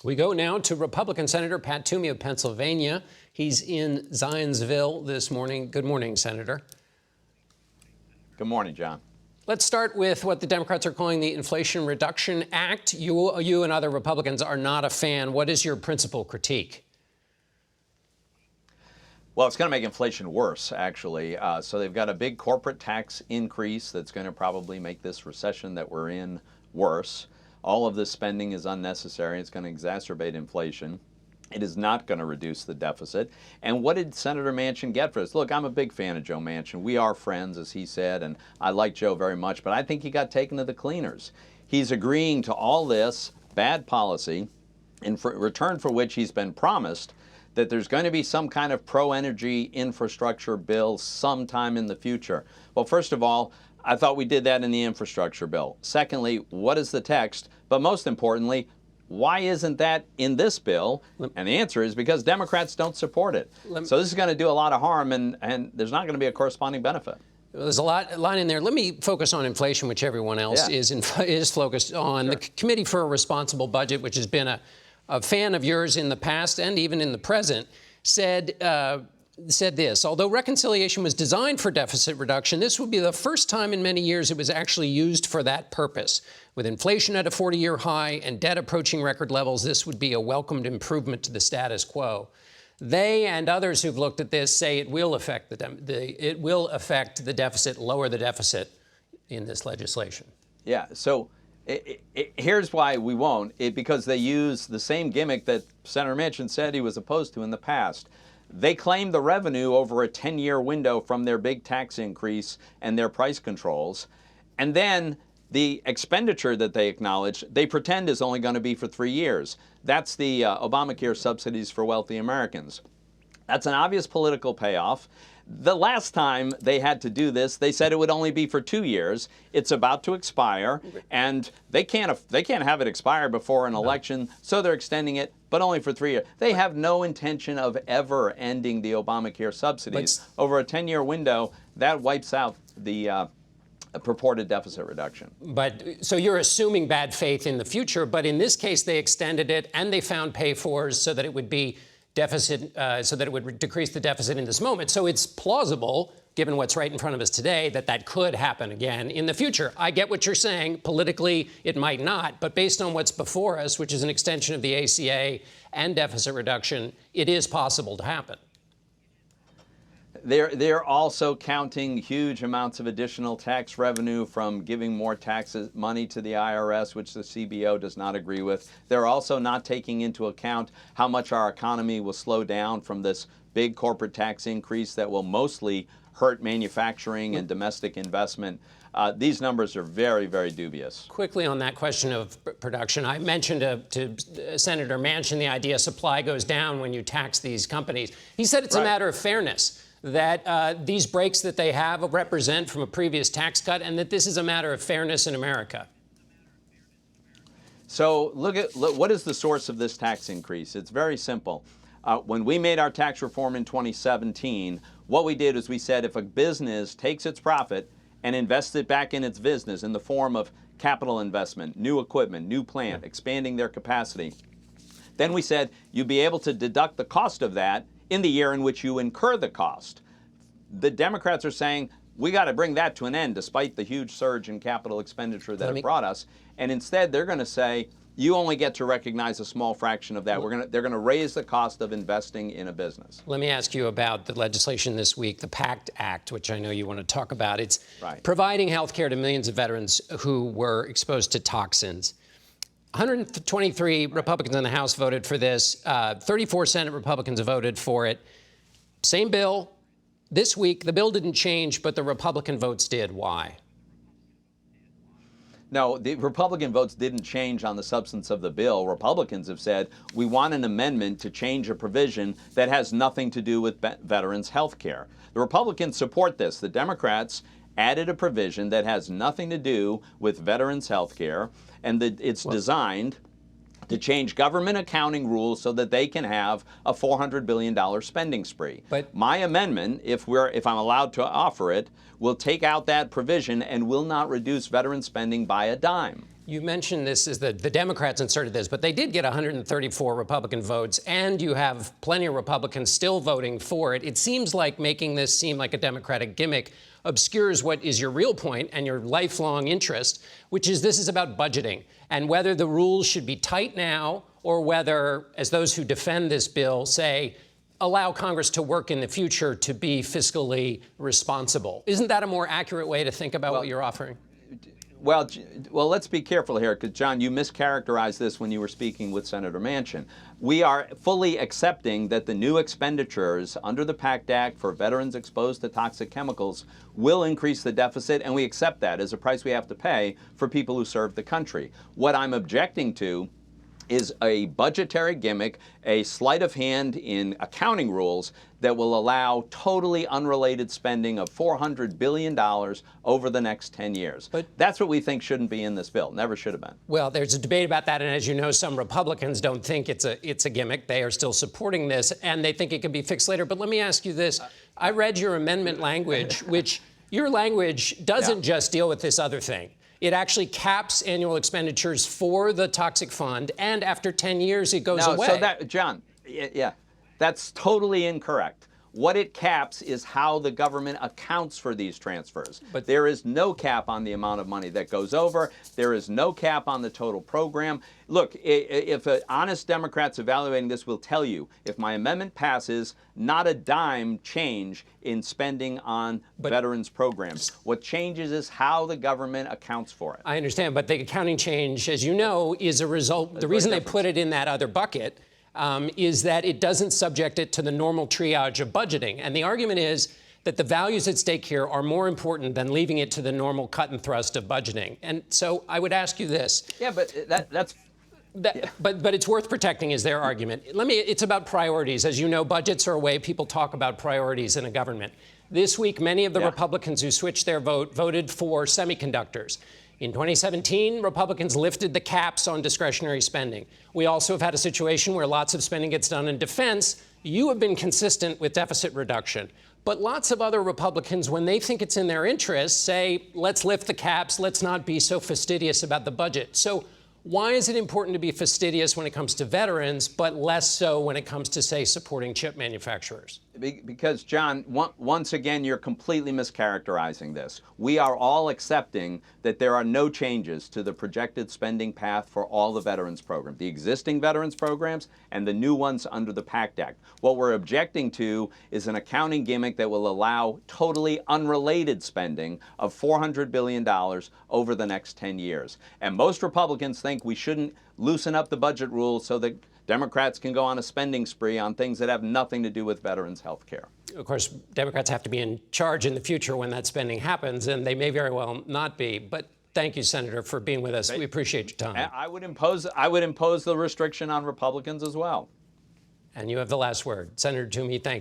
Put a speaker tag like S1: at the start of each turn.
S1: We go now to Republican Senator Pat Toomey of Pennsylvania. He's in Zionsville this morning. Good morning, Senator.
S2: Good morning, John.
S1: Let's start with what the Democrats are calling the Inflation Reduction Act. You and other Republicans are not a fan. What is your principal critique?
S2: Well, it's going to make inflation worse, actually. So they've got a big corporate tax increase that's going to probably make this recession that we're in worse. All of this spending is unnecessary. It's going to exacerbate inflation. It is not going to reduce the deficit. And what did Senator Manchin get for this? Look, I'm a big fan of Joe Manchin. We are friends, as he said, and I like Joe very much, but I think he got taken to the cleaners. He's agreeing to all this bad policy, in return for which he's been promised that there's going to be some kind of pro-energy infrastructure bill sometime in the future. Well, first of all, I thought we did that in the infrastructure bill. Secondly, what is the text? But most importantly, why isn't that in this bill? And the answer is because Democrats don't support it. So this is going to do a lot of harm, and there's not going to be a corresponding benefit.
S1: There's a lot in there. Let me focus on inflation, which everyone else is focused on. Sure. The Committee for a Responsible Budget, which has been a fan of yours in the past and even in the present, said this: although reconciliation was designed for deficit reduction, this would be the first time in many years it was actually used for that purpose. With inflation at a 40-year high and debt approaching record levels, this would be a welcomed improvement to the status quo. They and others who've looked at this say it will affect the deficit, lower the deficit in this legislation.
S2: Yeah. So here's why we won't. Because they use the same gimmick that Senator Manchin said he was opposed to in the past. They claim the revenue over a 10-year window from their big tax increase and their price controls. And then the expenditure that they acknowledge, they pretend is only going to be for 3 years. That's the Obamacare subsidies for wealthy Americans. That's an obvious political payoff. The last time they had to do this, they said it would only be for 2 years. It's about to expire, and they can't have it expire before an election, so they're extending it, but only for 3 years. They have no intention of ever ending the Obamacare subsidies. Over a 10-year window, that wipes out the purported deficit reduction.
S1: But so you're assuming bad faith in the future, but in this case, they extended it and they found pay-fors so that it would be deficit, so that it would decrease the deficit in this moment. So it's plausible, given what's right in front of us today, that that could happen again in the future. I get what you're saying. Politically, it might not. But based on what's before us, which is an extension of the ACA and deficit reduction, it is possible to happen.
S2: They're also counting huge amounts of additional tax revenue from giving more money to the IRS, which the CBO does not agree with. They're also not taking into account how much our economy will slow down from this big corporate tax increase that will mostly hurt manufacturing and domestic investment. These numbers are very, very dubious.
S1: Quickly on that question of production, I mentioned to Senator Manchin the idea supply goes down when you tax these companies. He said it's a matter of fairness, that these breaks that they have represent from a previous tax cut, and that this is a matter of fairness in America.
S2: So look, what is the source of this tax increase? It's very simple. When we made our tax reform in 2017, what we did is we said if a business takes its profit and invests it back in its business in the form of capital investment, new equipment, new plant, expanding their capacity, then we said you'd be able to deduct the cost of that in the year in which you incur the cost. The Democrats are saying we got to bring that to an end despite the huge surge in capital expenditure that it brought us. And instead, they're going to say you only get to recognize a small fraction of that. They're going to raise the cost of investing in a business.
S1: Let me ask you about the legislation this week, the PACT Act, which I know you want to talk about. It's providing health care to millions of veterans who were exposed to toxins. 123 Republicans in the House voted for this. 34 Senate Republicans voted for it. Same bill. This week, the bill didn't change, but the Republican votes did. Why?
S2: No, the Republican votes didn't change on the substance of the bill. Republicans have said we want an amendment to change a provision that has nothing to do with veterans' health care. The Republicans support this. The Democrats added a provision that has nothing to do with veterans' health care, and it's designed to change government accounting rules so that they can have a $400 billion spending spree. But my amendment, if I'm allowed to offer it, will take out that provision and will not reduce veteran spending by a dime.
S1: You mentioned this as the Democrats inserted this, but they did get 134 Republican votes, and you have plenty of Republicans still voting for it. It seems like making this seem like a Democratic gimmick obscures what is your real point and your lifelong interest, which is this is about budgeting and whether the rules should be tight now or whether, as those who defend this bill say, allow Congress to work in the future to be fiscally responsible. Isn't that a more accurate way to think about what you're offering?
S2: Well, let's be careful here, because, John, you mischaracterized this when you were speaking with Senator Manchin. We are fully accepting that the new expenditures under the PACT Act for veterans exposed to toxic chemicals will increase the deficit, and we accept that as a price we have to pay for people who serve the country. What I'm objecting to is a budgetary gimmick, a sleight of hand in accounting rules that will allow totally unrelated spending of $400 billion over the next 10 years. But that's what we think shouldn't be in this bill. Never should have been.
S1: Well, there's a debate about that, and as you know, some Republicans don't think it's a gimmick. They are still supporting this, and they think it can be fixed later. But let me ask you this. I read your amendment language, which your language doesn't just deal with this other thing. It actually caps annual expenditures for the toxic fund, and after 10 years, it goes away.
S2: So that, John, that's totally incorrect. What it caps is how the government accounts for these transfers. But there is no cap on the amount of money that goes over. There is no cap on the total program. Look, if honest Democrats evaluating this will tell you, if my amendment passes, not a dime change in spending on veterans programs. What changes is how the government accounts for it.
S1: I understand, but the accounting change, as you know, is a result. The reason they put it in that other bucket is that it doesn't subject it to the normal triage of budgeting. And the argument is that the values at stake here are more important than leaving it to the normal cut and thrust of budgeting. And so I would ask you this.
S2: Yeah, but that's...
S1: But it's worth protecting is their argument. It's about priorities. As you know, budgets are a way people talk about priorities in a government. This week, many of the Republicans who switched their vote voted for semiconductors. In 2017, Republicans lifted the caps on discretionary spending. We also have had a situation where lots of spending gets done in defense. You have been consistent with deficit reduction. But lots of other Republicans, when they think it's in their interest, say, let's lift the caps, let's not be so fastidious about the budget. So why is it important to be fastidious when it comes to veterans, but less so when it comes to, say, supporting chip manufacturers?
S2: Because, John, once again, you're completely mischaracterizing this. We are all accepting that there are no changes to the projected spending path for all the veterans programs, the existing veterans programs and the new ones under the PACT Act. What we're objecting to is an accounting gimmick that will allow totally unrelated spending of $400 billion over the next 10 years. And most Republicans think we shouldn't loosen up the budget rules so that Democrats can go on a spending spree on things that have nothing to do with veterans' health care.
S1: Of course, Democrats have to be in charge in the future when that spending happens, and they may very well not be. But thank you, Senator, for being with us. We appreciate your time.
S2: I would impose the restriction on Republicans as well.
S1: And you have the last word. Senator Toomey, thank you.